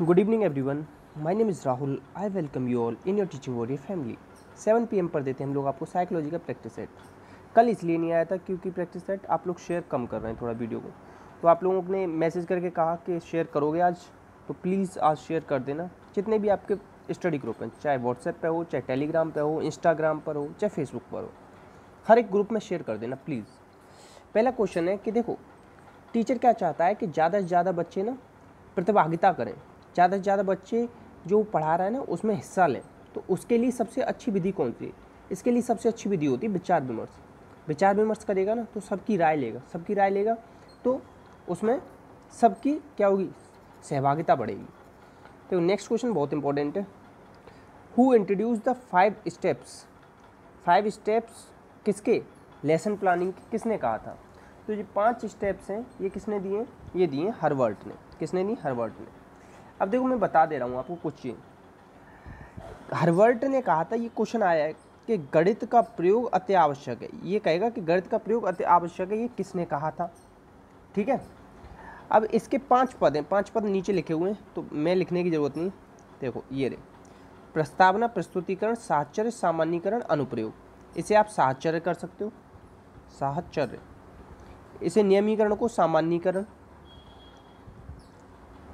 Good evening everyone. My name is Rahul. I welcome you all in your teaching warrior family. 7 PM पर देते हैं हम लोग आपको साइकोलॉजी का प्रैक्टिस सेट। कल इसलिए नहीं आया था क्योंकि प्रैक्टिस सेट आप लोग शेयर कम कर रहे हैं थोड़ा वीडियो को, तो आप लोगों ने मैसेज करके कहा कि शेयर करोगे आज, तो प्लीज़ आज शेयर कर देना। जितने भी आपके स्टडी ग्रुप हैं, चाहे व्हाट्सएप पे हो, चाहे टेलीग्राम पे हो, इंस्टाग्राम पर हो, चाहे फेसबुक पर हो, हर एक ग्रुप में शेयर कर देना प्लीज़। पहला क्वेश्चन है कि देखो, टीचर क्या चाहता है कि ज़्यादा से ज़्यादा बच्चे ना प्रतिभागिता करें, ज़्यादा से ज़्यादा बच्चे जो पढ़ा रहा है ना उसमें हिस्सा लें। तो उसके लिए सबसे अच्छी विधि कौन सी है? इसके लिए सबसे अच्छी विधि होती है विचार विमर्श। विचार विमर्श करेगा ना तो सबकी राय लेगा, तो उसमें सबकी क्या होगी, सहभागिता बढ़ेगी। तो नेक्स्ट क्वेश्चन बहुत इंपॉर्टेंट है। Who introduce the 5 steps? 5 steps किसके? लेसन प्लानिंग किसने कहा था? तो ये 5 स्टेप्स हैं, ये किसने दिए? ये दिए हर्बर्ट ने। किसने दी? हर्बर्ट ने। अब देखो मैं बता दे रहा हूँ आपको कुछ चीज़। हर्बर्ट ने कहा था, ये क्वेश्चन आया है कि गणित का प्रयोग अति आवश्यक है। ये कहेगा कि गणित का प्रयोग अति आवश्यक है, ये किसने कहा था? ठीक है। अब इसके 5 पद हैं, 5 पद नीचे लिखे हुए हैं, तो मैं लिखने की ज़रूरत नहीं। देखो ये रहे, प्रस्तावना, प्रस्तुतिकरण, साहचर्य, सामान्यीकरण, अनुप्रयोग। इसे आप साहचर्य कर सकते हो, साहचर्य। इसे नियमीकरण को सामान्यीकरण,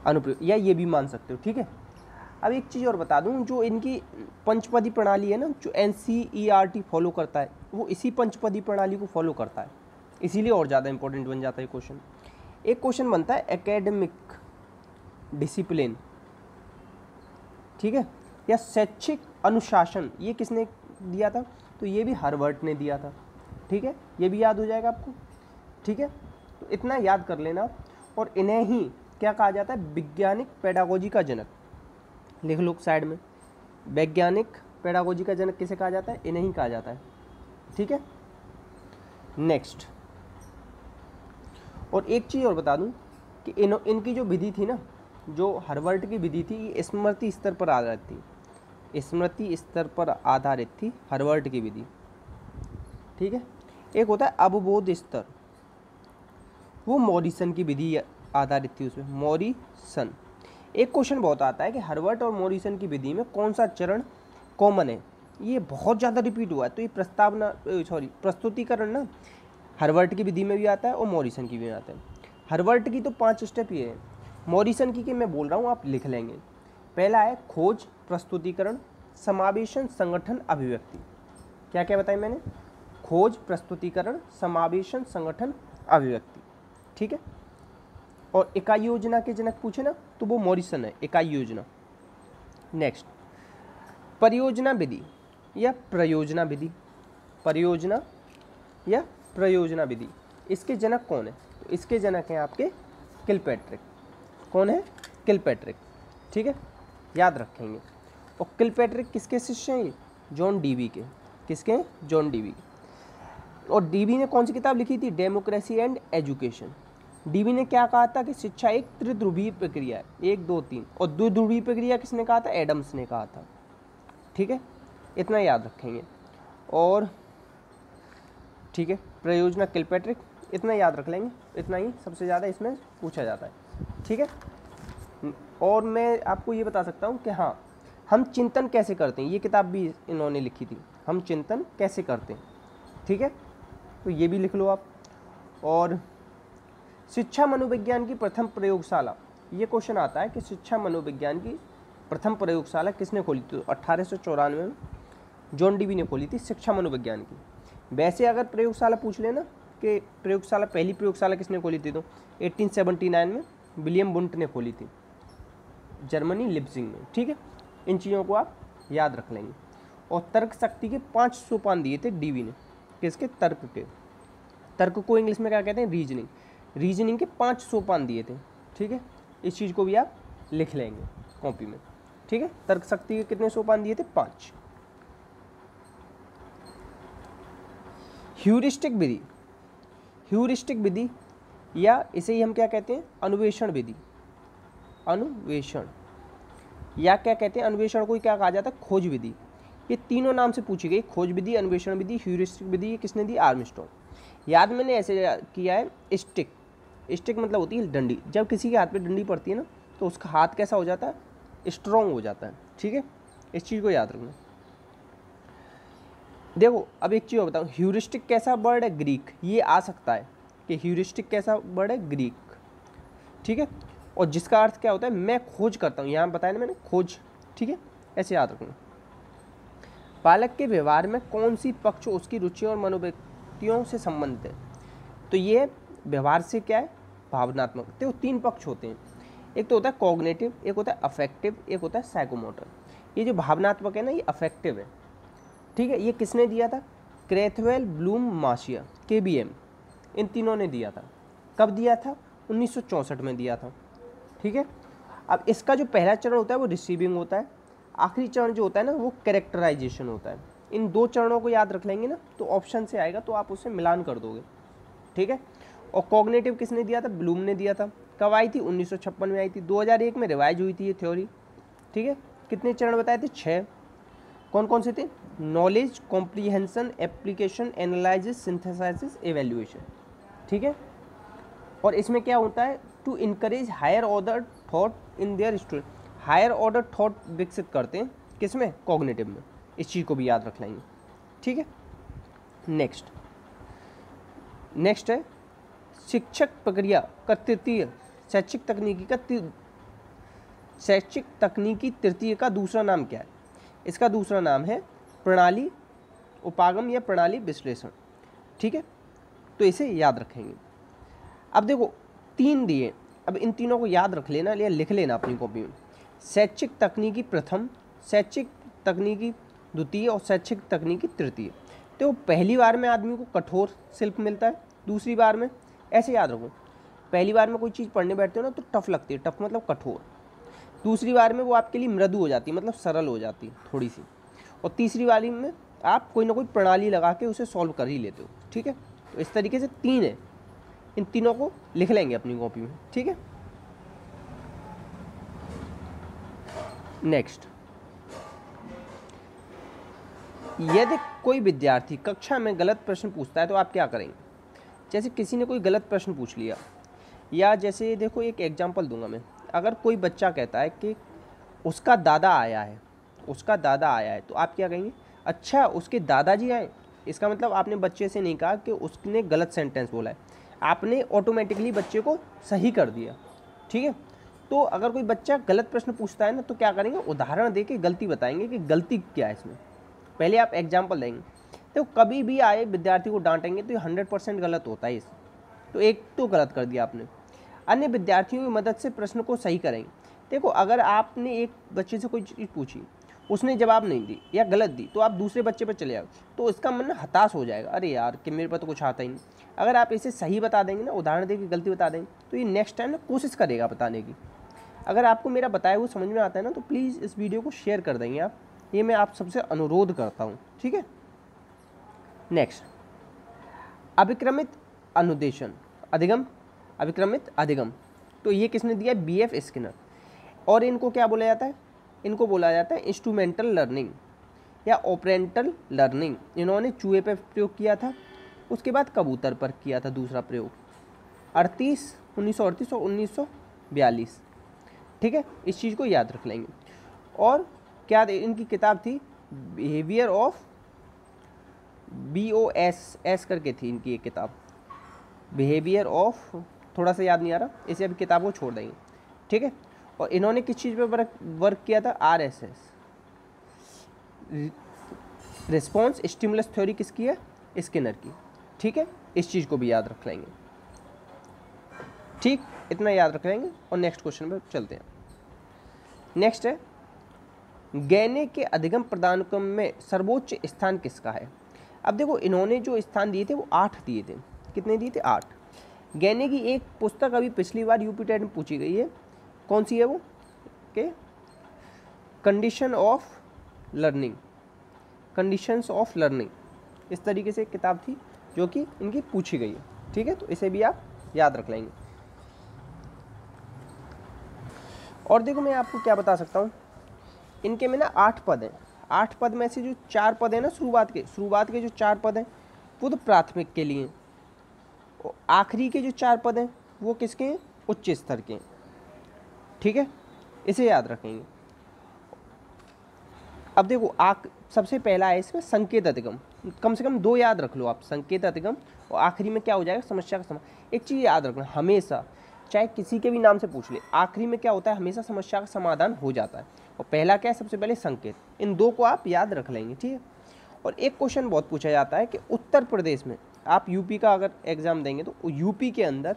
अनुप्रयोग, या ये भी मान सकते हो। ठीक है। अब एक चीज़ और बता दूं, जो इनकी पंचपदी प्रणाली है ना, जो NCERT फॉलो करता है, वो इसी पंचपदी प्रणाली को फॉलो करता है, इसीलिए और ज़्यादा इंपॉर्टेंट बन जाता है क्वेश्चन। एक क्वेश्चन बनता है एकेडमिक डिसिप्लिन, ठीक है, या शैक्षिक अनुशासन, ये किसने दिया था? तो ये भी हर्बर्ट ने दिया था। ठीक है, ये भी याद हो जाएगा आपको। ठीक है, तो इतना याद कर लेना। और इन्हें ही क्या कहा जाता है? वैज्ञानिक पेडागोजी का जनक। लिख लो साइड में, वैज्ञानिक पेडागोजी का जनक किसे कहा जाता है? इन्हें ही कहा जाता है। ठीक है। नेक्स्ट, और एक चीज़ और बता दूं कि इनकी जो विधि थी ना, जो हर्बर्ट की विधि थी, ये स्मृति स्तर पर आधारित थी। स्मृति स्तर पर आधारित थी हर्बर्ट की विधि। ठीक है। एक होता है अवबोध स्तर, वो मॉरिसन की विधि आधारित थी, उसमें मॉरिसन। एक क्वेश्चन बहुत आता है कि हर्बर्ट और मॉरिसन की विधि में कौन सा चरण कॉमन है? ये बहुत ज़्यादा रिपीट हुआ है। तो ये प्रस्तुतिकरण ना हर्बर्ट की विधि में भी आता है और मॉरिसन की भी आता है। हर्बर्ट की तो 5 स्टेप ये है, मॉरिसन की मैं बोल रहा हूँ, आप लिख लेंगे। पहला है खोज, प्रस्तुतिकरण, समावेशन, संगठन, अभिव्यक्ति। क्या क्या बताया मैंने? खोज, प्रस्तुतिकरण, समावेशन, संगठन, अभिव्यक्ति। ठीक है। और इकाई योजना के जनक पूछे ना, तो वो मॉरिसन है, इकाई योजना। नेक्स्ट, परियोजना विधि या प्रयोजना विधि। परियोजना या प्रयोजना विधि, इसके जनक कौन है? तो इसके जनक हैं आपके किलपैट्रिक। कौन है? किलपैट्रिक। ठीक है, याद रखेंगे। और किलपैट्रिक किसके शिष्य हैं? जॉन डीवी के। किसके? John Dewey. और डीवी ने कौन सी किताब लिखी थी? Democracy and education. डीवी ने क्या कहा था कि शिक्षा एक त्रिध्रुवीय प्रक्रिया है, 1 2 3। और द्विध्रुवीय प्रक्रिया किसने कहा था? एडम्स ने कहा था। ठीक है, इतना याद रखेंगे। और ठीक है, प्रयोजना किलपैट्रिक, इतना याद रख लेंगे। इतना ही सबसे ज़्यादा इसमें पूछा जाता है। ठीक है। और मैं आपको ये बता सकता हूँ कि हाँ, हम चिंतन कैसे करते हैं, ये किताब भी इन्होंने लिखी थी, हम चिंतन कैसे करते हैं। ठीक है, तो ये भी लिख लो आप। और शिक्षा मनोविज्ञान की प्रथम प्रयोगशाला, ये क्वेश्चन आता है कि शिक्षा मनोविज्ञान की प्रथम प्रयोगशाला किसने खोली थी? 1894 में जॉन डीवी ने खोली थी शिक्षा मनोविज्ञान की। वैसे अगर प्रयोगशाला पूछ लेना कि प्रयोगशाला, पहली प्रयोगशाला किसने खोली थी, तो 1879 में विलियम बुंट ने खोली थी, जर्मनी, लिप्जिंग में। ठीक है, इन चीज़ों को आप याद रख लेंगे। और तर्क शक्ति के 5 सोपान दिए थे डीवी ने। किसके? तर्क के। तर्क को इंग्लिश में क्या कहते हैं? रीजनिंग। रीजनिंग के 5 सोपान दिए थे। ठीक है, इस चीज़ को भी आप लिख लेंगे कॉपी में। ठीक है, तर्क शक्ति के कितने सोपान दिए थे? 5। ह्यूरिस्टिक विधि, ह्यूरिस्टिक विधि या इसे ही हम क्या कहते हैं? अन्वेषण विधि। अन्वेषण, या क्या कहते हैं? अन्वेषण को ही क्या कहा जाता है? खोज विधि। ये तीनों नाम से पूछी गई, खोज विधि, अन्वेषण विधि, ह्यूरिस्टिक विधि। ये किसने दी? आर्मस्ट्रॉन्ग। याद मैंने ऐसे किया है, स्टिक। स्टिक मतलब होती है डंडी। जब किसी के हाथ पे डंडी पड़ती है ना, तो उसका हाथ कैसा हो जाता है, स्ट्रॉन्ग हो जाता है। ठीक है, इस चीज़ को याद रखना। देखो अब एक चीज़ और बताऊँ, ह्यूरिस्टिक कैसा वर्ड है, ग्रीक। ये आ सकता है कि ह्यूरिस्टिक कैसा वर्ड है, ग्रीक। ठीक है, और जिसका अर्थ क्या होता है, मैं खोज करता हूँ, यहाँ बताया ना मैंने, खोज। ठीक है, ऐसे याद रखना। बालक के व्यवहार में कौन सी पक्ष उसकी रुचियों और मनोवृत्तियों से संबंधित है। तो ये व्यवहार से क्या है, भावनात्मक। तो 3 पक्ष होते हैं, एक तो होता है कॉग्निटिव, एक होता है अफेक्टिव, एक होता है साइकोमोटर। ये जो भावनात्मक है ना, ये अफेक्टिव है। ठीक है, ये किसने दिया था, क्रेथवेल, ब्लूम, मार्शिया, KBM, इन तीनों ने दिया था। कब दिया था, 1964 में दिया था। ठीक है, अब इसका जो पहला चरण होता है वो रिसीविंग होता है, आखिरी चरण जो होता है ना वो कैरेक्टराइजेशन होता है। इन 2 चरणों को याद रख लेंगे ना तो ऑप्शन से आएगा, तो आप उससे मिलान कर दोगे। ठीक है, और कॉग्निटिव किसने दिया था, ब्लूम ने दिया था। कब आई थी, 1956 में आई थी। 2001 में रिवाइज हुई थी ये थ्योरी। ठीक है, कितने चरण बताए थे, 6। कौन कौन से थे, knowledge, comprehension, application, analysis, synthesis, evaluation. ठीक है, और इसमें क्या होता है, to encourage higher order thought in their student. Higher order thought विकसित करते हैं किसमें, कॉग्निटिव में। इस चीज़ को भी याद रख लेंगे। ठीक है, नेक्स्ट है शिक्षक प्रक्रिया का तृतीय, शैक्षिक तकनीकी तृतीय का दूसरा नाम क्या है। इसका दूसरा नाम है प्रणाली उपागम या प्रणाली विश्लेषण। ठीक है, तो इसे याद रखेंगे। अब देखो 3 दिए, अब इन तीनों को याद रख लेना या लिख लेना अपनी कॉपी में। शैक्षिक तकनीकी प्रथम, शैक्षिक तकनीकी द्वितीय और शैक्षिक तकनीकी तृतीय। तो पहली बार में आदमी को कठोर शिल्प मिलता है, दूसरी बार में, ऐसे याद रखो, पहली बार में कोई चीज़ पढ़ने बैठते हो ना तो टफ लगती है, टफ मतलब कठोर। दूसरी बार में वो आपके लिए मृदु हो जाती है, मतलब सरल हो जाती है थोड़ी सी। और तीसरी बारी में आप कोई ना कोई प्रणाली लगा के उसे सॉल्व कर ही लेते हो। ठीक है, तो इस तरीके से 3 है, इन तीनों को लिख लेंगे अपनी कॉपी में। ठीक है, नेक्स्ट, यदि कोई विद्यार्थी कक्षा में गलत प्रश्न पूछता है तो आप क्या करेंगे। जैसे किसी ने कोई गलत प्रश्न पूछ लिया, या जैसे देखो एक एग्जांपल दूंगा मैं। अगर कोई बच्चा कहता है कि उसका दादा आया है, उसका दादा आया है, तो आप क्या कहेंगे, अच्छा उसके दादाजी आए। इसका मतलब आपने बच्चे से नहीं कहा कि उसने गलत सेंटेंस बोला है, आपने ऑटोमेटिकली बच्चे को सही कर दिया। ठीक है, तो अगर कोई बच्चा गलत प्रश्न पूछता है ना तो क्या करेंगे, उदाहरण दे के गलती बताएंगे कि गलती क्या है इसमें। पहले आप एग्जाम्पल देंगे। तो कभी भी आए विद्यार्थी को डांटेंगे तो ये 100% गलत होता है। तो एक तो गलत कर दिया आपने। अन्य विद्यार्थियों की मदद से प्रश्न को सही करेंगे। देखो अगर आपने एक बच्चे से कोई चीज़ पूछी, उसने जवाब नहीं दी या गलत दी, तो आप दूसरे बच्चे पर चले जाओ, तो उसका मन ना हताश हो जाएगा, अरे यार कि मेरे पर तो कुछ आता ही नहीं। अगर आप इसे सही बता देंगे ना, उदाहरण दे के गलती बता देंगे, तो ये नेक्स्ट टाइम ना कोशिश करेगा बताने की। अगर आपको मेरा बताया हुआ समझ में आता है ना, तो प्लीज़ इस वीडियो को शेयर कर देंगे आप, ये मैं आप सबसे अनुरोध करता हूँ। ठीक है, नेक्स्ट, अभिक्रमित अनुदेशन अधिगम, अभिक्रमित अधिगम। तो ये किसने दिया, BF स्किनर। और इनको क्या बोला जाता है, इनको बोला जाता है इंस्ट्रूमेंटल लर्निंग या ऑपरेंटल लर्निंग। इन्होंने चूहे पर प्रयोग किया था, उसके बाद कबूतर पर किया था दूसरा प्रयोग, 1938 और 1942। ठीक है, इस चीज़ को याद रख लेंगे। और क्या इनकी किताब थी, बिहेवियर ऑफ BOS करके थी इनकी एक किताब, बिहेवियर ऑफ, थोड़ा सा याद नहीं आ रहा, इसे अभी किताब को छोड़ देंगे। ठीक है, और इन्होंने किस चीज़ पे वर्क किया था, RSS, रिस्पॉन्स स्टिमुलस थ्योरी किसकी है, स्किनर की। ठीक है, इस चीज़ को भी याद रख लेंगे। ठीक, इतना याद रख लेंगे और नेक्स्ट क्वेश्चन पे चलते हैं। नेक्स्ट है, गैने के अधिगम पदानुक्रम में सर्वोच्च स्थान किसका है। अब देखो इन्होंने जो स्थान दिए थे वो 8 दिए थे। कितने दिए थे, 8। गैने की एक पुस्तक अभी पिछली बार यूपी टेट में पूछी गई है, कौन सी है वो, के condition of learning, conditions of learning, इस तरीके से एक किताब थी जो कि इनकी पूछी गई है। ठीक है, तो इसे भी आप याद रख लेंगे। और देखो मैं आपको क्या बता सकता हूँ, इनके में ना 8 पद हैं। 8 पद में से जो 4 पद हैं ना, शुरुआत के जो 4 पद हैं वो तो प्राथमिक के लिए, और आखिरी के जो 4 पद हैं वो किसके हैं, उच्च स्तर के हैं। ठीक है, इसे याद रखेंगे। अब देखो सबसे पहला है इसमें संकेत अधिगम, कम से कम 2 याद रख लो आप, संकेत अधिगम और आखिरी में क्या हो जाएगा, समस्या का समाधान। एक चीज़ याद रखना हमेशा, चाहे किसी के भी नाम से पूछ ले, आखिरी में क्या होता है, हमेशा समस्या का समाधान हो जाता है। और पहला क्या है, सबसे पहले संकेत, इन 2 को आप याद रख लेंगे, ठीक है। और एक क्वेश्चन बहुत पूछा जाता है कि उत्तर प्रदेश में, आप यूपी का अगर एग्जाम देंगे तो यूपी के अंदर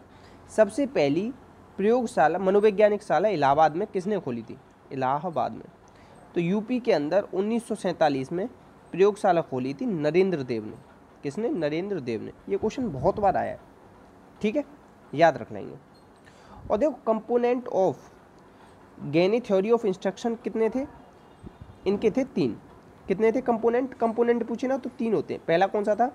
सबसे पहली प्रयोगशाला, मनोवैज्ञानिक शाला इलाहाबाद में किसने खोली थी, इलाहाबाद में। तो यूपी के अंदर 1947 में प्रयोगशाला खोली थी नरेंद्र देव ने। किसने, नरेंद्र देव ने। ये क्वेश्चन बहुत बार आया है, ठीक है, याद रख लेंगे। और देखो component of Gagne theory of instruction कितने थे, इनके थे 3। कितने थे कंपोनेंट पूछे ना तो 3 होते हैं। पहला कौन सा था,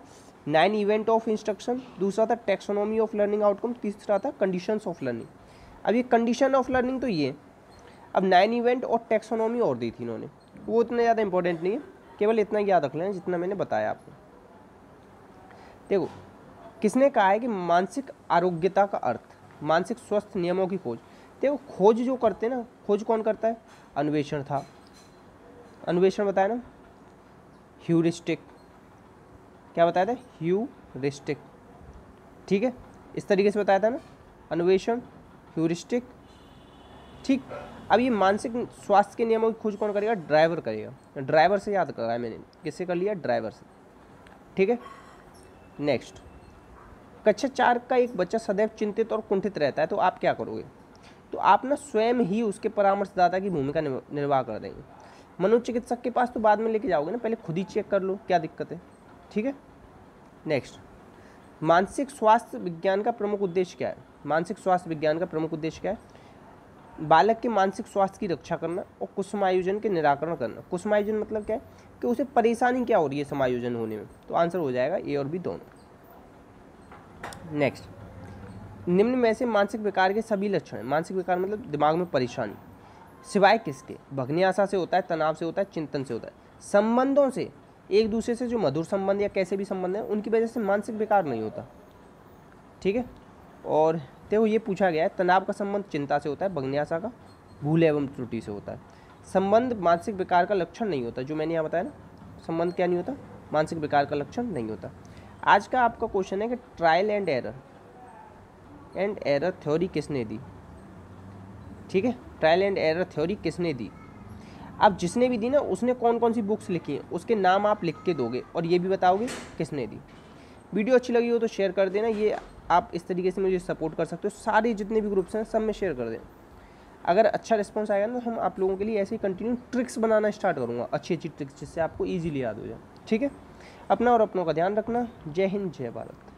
9 इवेंट ऑफ इंस्ट्रक्शन, दूसरा था टेक्सोनॉमी ऑफ लर्निंग आउटकम, तीसरा था कंडीशंस ऑफ लर्निंग। अब ये कंडीशन ऑफ लर्निंग तो ये, अब 9 इवेंट और टेक्सोनॉमी और दी थी इन्होंने, वो इतना ज़्यादा इंपॉर्टेंट नहीं है, केवल इतना याद रख लेना जितना मैंने बताया आपको। देखो किसने कहा है कि मानसिक आरोग्यता का अर्थ, मानसिक स्वस्थ नियमों की खोज। देखो खोज जो करते हैं ना, खोज कौन करता है, अन्वेषण था, अन्वेषण बताया ना, ह्यूरिस्टिक, क्या बताया था, ह्यूरिस्टिक, ठीक है, इस तरीके से बताया था ना, अन्वेषण, ह्यूरिस्टिक, ठीक। अब ये मानसिक स्वास्थ्य के नियमों की खोज कौन करेगा, ड्राइवर करेगा। ड्राइवर से याद करा है मैंने, किससे कर लिया, ड्राइवर से, ठीक है। नेक्स्ट, कक्षा 4 का एक बच्चा सदैव चिंतित और कुंठित रहता है, तो आप क्या करोगे, तो आप ना स्वयं ही उसके परामर्शदाता की भूमिका निर्वाह कर देंगे। मनोचिकित्सक के पास तो बाद में लेके जाओगे ना, पहले खुद ही चेक कर लो क्या दिक्कत है, ठीक है। नेक्स्ट, मानसिक स्वास्थ्य विज्ञान का प्रमुख उद्देश्य क्या है, मानसिक स्वास्थ्य विज्ञान का प्रमुख उद्देश्य क्या है, बालक के मानसिक स्वास्थ्य की रक्षा करना और कुसुमायोजन के निराकरण करना। कुसुमायोजन मतलब क्या है, कि उसे परेशानी क्या हो रही है समायोजन होने में, तो आंसर हो जाएगा ए और बी दोनों। नेक्स्ट, निम्न में से मानसिक विकार के सभी लक्षण हैं, मानसिक विकार मतलब दिमाग में परेशानी, सिवाय किसके, भगनी आशा से होता है, तनाव से होता है, चिंतन से होता है, संबंधों से, एक दूसरे से जो मधुर संबंध या कैसे भी संबंध है उनकी वजह से मानसिक विकार नहीं होता, ठीक है। और देखो ये पूछा गया है, तनाव का संबंध चिंता से होता है, भगनी आशा का भूल एवं त्रुटि से होता है। संबंध मानसिक विकार का लक्षण नहीं होता, जो मैंने यहाँ बताया ना, संबंध क्या नहीं होता, मानसिक विकार का लक्षण नहीं होता। आज का आपका क्वेश्चन है कि ट्रायल एंड एरर थ्योरी किसने दी, ठीक है, ट्रायल एंड एरर थ्योरी किसने दी। अब जिसने भी दी ना, उसने कौन कौन सी बुक्स लिखी हैं उसके नाम आप लिख के दोगे और ये भी बताओगे किसने दी। वीडियो अच्छी लगी हो तो शेयर कर देना, ये आप इस तरीके से मुझे सपोर्ट कर सकते हो, सारे जितने भी ग्रुप्स हैं सब में शेयर कर देना। अगर अच्छा रिस्पॉन्स आएगा ना, तो हम आप लोगों के लिए ऐसे ही कंटिन्यू ट्रिक्स बनाना स्टार्ट करूँगा, अच्छी अच्छी ट्रिक्स जिससे आपको ईजिली याद हो जाए, ठीक है। अपना और अपनों का ध्यान रखना। जय हिंद, जय भारत।